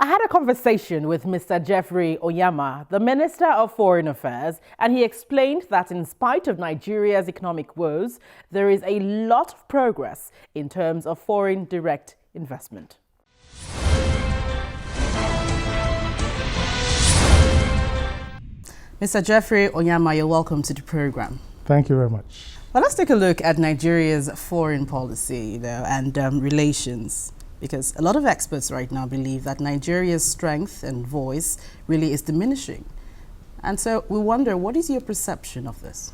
I had a conversation with Mr. Jeffrey Onyama, the Minister of Foreign Affairs, and he explained that in spite of Nigeria's economic woes, there is a lot of progress in terms of foreign direct investment. Mr. Jeffrey Onyama, you're welcome to the program. Thank you very much. Well, let's take a look at Nigeria's foreign policy, and relations. Because a lot of experts right now believe that Nigeria's strength and voice really is diminishing. And so we wonder, what is your perception of this?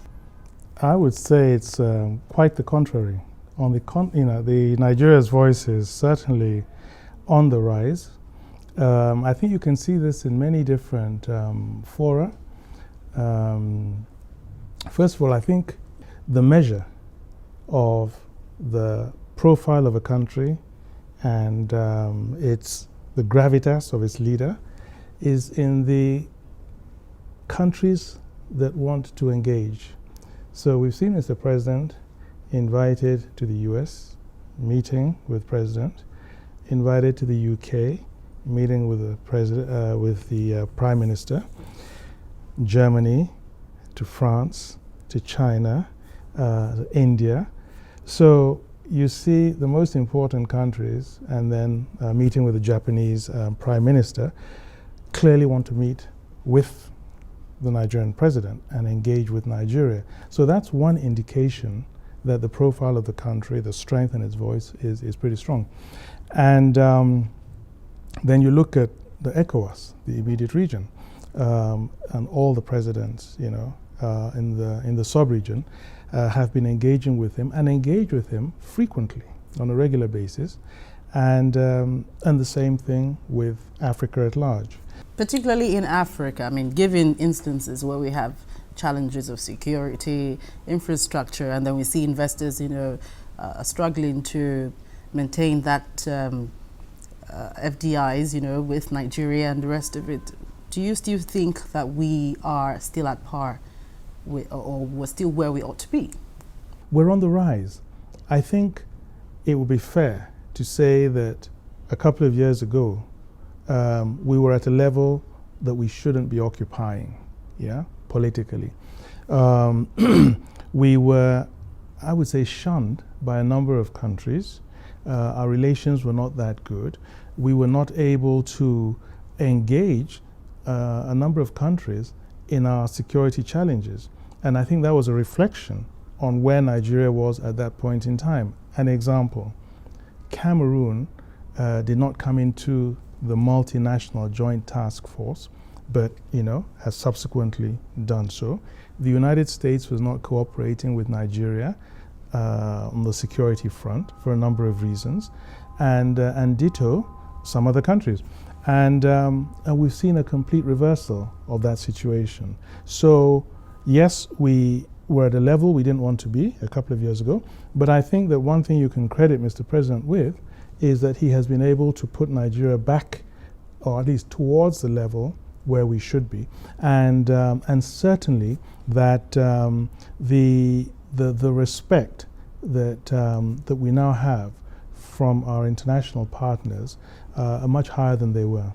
I would say it's quite the contrary. The Nigeria's voice is certainly on the rise. I think you can see this in many different fora. First of all, I think the measure of the profile of a country and the gravitas of its leader is in the countries that want to engage. So we've seen Mr. President invited to the US, meeting with President, invited to the UK, meeting with the Prime Minister, Germany, to France, to China, India. So you see the most important countries, and then meeting with the Japanese Prime Minister, clearly want to meet with the Nigerian president and engage with Nigeria. So that's one indication that the profile of the country, the strength in its voice is pretty strong. And then you look at the ECOWAS, the immediate region, and all the presidents, in the sub-region, have been engaging with him and engage with him frequently on a regular basis, and the same thing with Africa at large. Particularly in Africa, I mean, given instances where we have challenges of security, infrastructure, and then we see investors, struggling to maintain that FDIs, with Nigeria and the rest of it. Do you still think that we are still at par? Or we're still where we ought to be? We're on the rise. I think it would be fair to say that a couple of years ago, we were at a level that we shouldn't be occupying, politically. We were, I would say, shunned by a number of countries. Our relations were not that good. We were not able to engage a number of countries in our security challenges. And I think that was a reflection on where Nigeria was at that point in time. An example, Cameroon did not come into the multinational joint task force, but has subsequently done so. The United States was not cooperating with Nigeria on the security front for a number of reasons, and ditto some other countries. And we've seen a complete reversal of that situation. So yes, we were at a level we didn't want to be a couple of years ago, but I think that one thing you can credit Mr. President with is that he has been able to put Nigeria back, or at least towards the level where we should be. And certainly that the respect that we now have from our international partners are much higher than they were.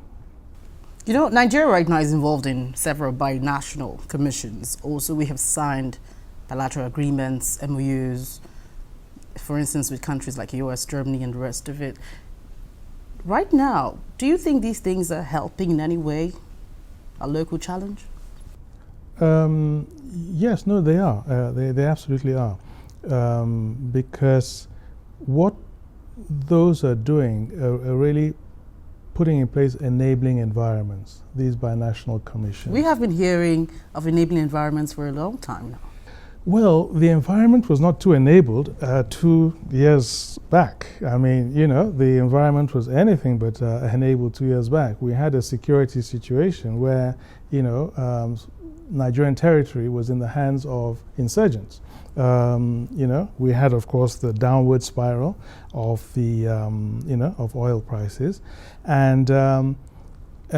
Nigeria right now is involved in several binational commissions. Also, we have signed bilateral agreements, MOUs, for instance, with countries like US, Germany, and the rest of it. Right now, do you think these things are helping in any way a local challenge? Yes, no, they are. They absolutely are. Because what those are doing are really putting in place enabling environments, these binational commissions. We have been hearing of enabling environments for a long time now. Well, the environment was not too enabled 2 years back. I mean, the environment was anything but enabled 2 years back. We had a security situation where, Nigerian territory was in the hands of insurgents. We had, of course, the downward spiral of the, of oil prices, and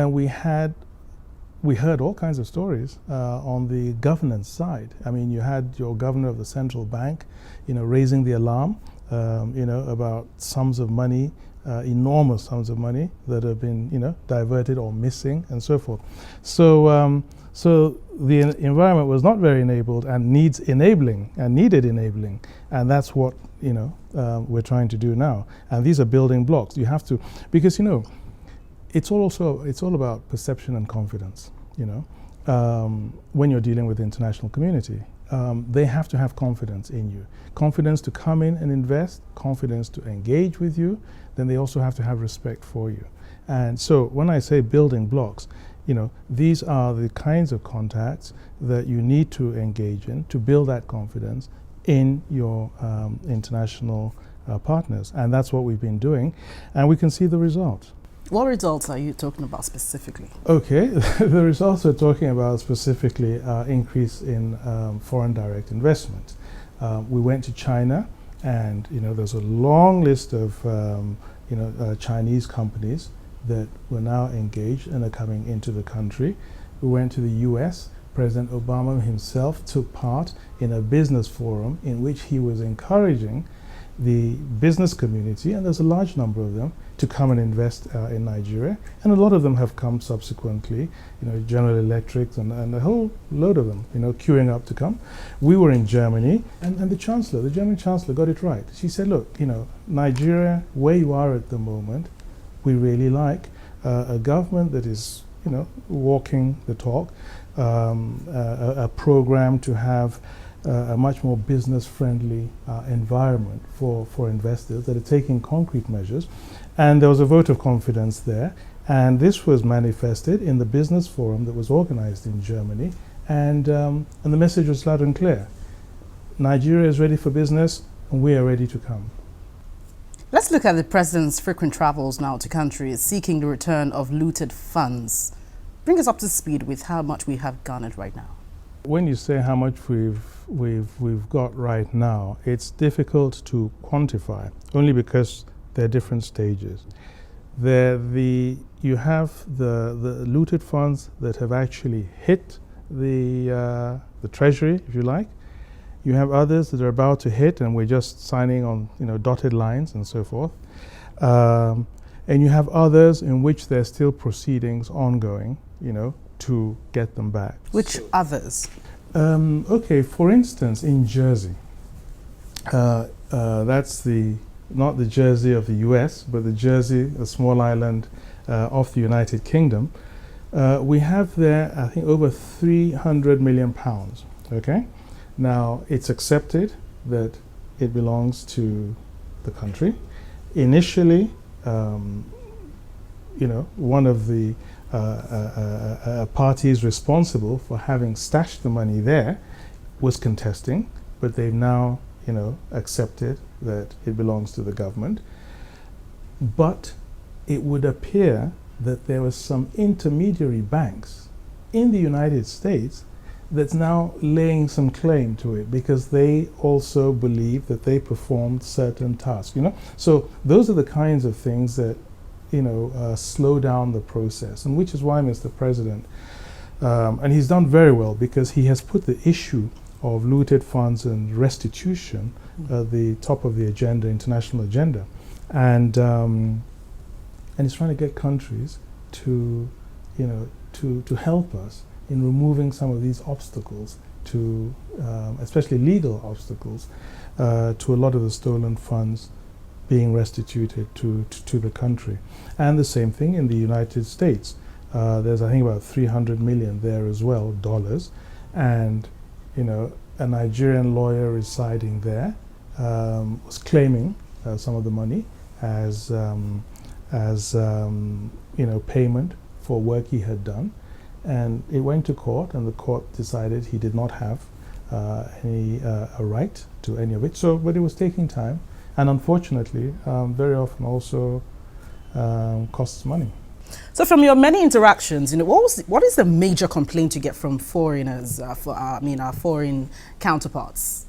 we heard all kinds of stories on the governance side. I mean, you had your governor of the central bank, raising the alarm about sums of money, enormous sums of money that have been, diverted or missing and so forth. So, so the environment was not very enabled and needs enabling and needed enabling, and that's what we're trying to do now. And these are building blocks. You have to, because it's all about perception and confidence. When you're dealing with the international community, they have to have confidence in you, confidence to come in and invest, confidence to engage with you. Then they also have to have respect for you. And so when I say building blocks, these are the kinds of contacts that you need to engage in to build that confidence in your international partners. And that's what we've been doing, and we can see the results. What results are you talking about specifically? Okay, the results we're talking about specifically are increase in foreign direct investment. We went to China, and there's a long list of Chinese companies that were now engaged and are coming into the country. We went to the US. President Obama himself took part in a business forum in which he was encouraging the business community, and there's a large number of them, to come and invest in Nigeria. And a lot of them have come subsequently, General Electric and a whole load of them, queuing up to come. We were in Germany, and the German Chancellor got it right. She said, look, Nigeria, where you are at the moment, we really like a government that is, walking the talk, a program to have a much more business-friendly environment for investors that are taking concrete measures. And there was a vote of confidence there. And this was manifested in the business forum that was organized in Germany. And the message was loud and clear. Nigeria is ready for business, and we are ready to come. Let's look at the president's frequent travels now to countries seeking the return of looted funds. Bring us up to speed with how much we have garnered right now. When you say how much we've got right now, it's difficult to quantify, only because there are different stages. You have the looted funds that have actually hit the treasury, if you like. You have others that are about to hit, and we're just signing on, dotted lines and so forth. And you have others in which there's still proceedings ongoing, to get them back. Which others? Okay, for instance, in Jersey, that's not the Jersey of the US, but the Jersey, a small island of the United Kingdom. We have there, I think, over 300 million pounds, okay? Now, it's accepted that it belongs to the country. Initially, one of the parties responsible for having stashed the money there was contesting, but they've now, accepted that it belongs to the government. But it would appear that there were some intermediary banks in the United States that's now laying some claim to it, because they also believe that they performed certain tasks, So those are the kinds of things that, slow down the process, and which is why Mr. President, and he's done very well, because he has put the issue of looted funds and restitution at the top of the agenda, international agenda. And he's trying to get countries to help us in removing some of these obstacles to, especially legal obstacles, to a lot of the stolen funds being restituted to the country. And the same thing in the United States. There's, I think, about 300 million there as well, dollars. And, a Nigerian lawyer residing there was claiming some of the money as payment for work he had done. And it went to court, and the court decided he did not have a right to any of it. So, but it was taking time, and unfortunately, very often also costs money. So, from your many interactions, what is the major complaint you get from foreigners, our foreign counterparts,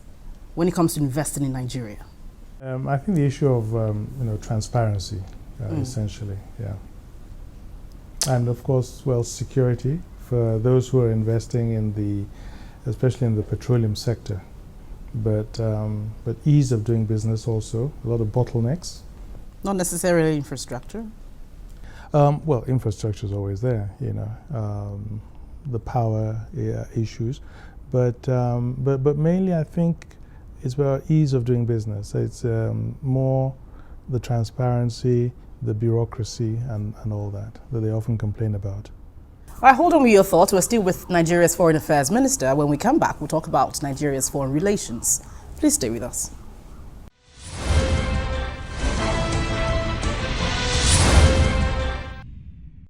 when it comes to investing in Nigeria? I think the issue of transparency, essentially, yeah. And of course, security for those who are investing in especially in the petroleum sector. but ease of doing business also, a lot of bottlenecks. Not necessarily infrastructure. Well, infrastructure is always there, the power issues, but mainly I think it's about ease of doing business. It's more the transparency, the bureaucracy, and all that they often complain about. All right, hold on with your thoughts. We're still with Nigeria's Foreign Affairs Minister. When we come back, we'll talk about Nigeria's foreign relations. Please stay with us.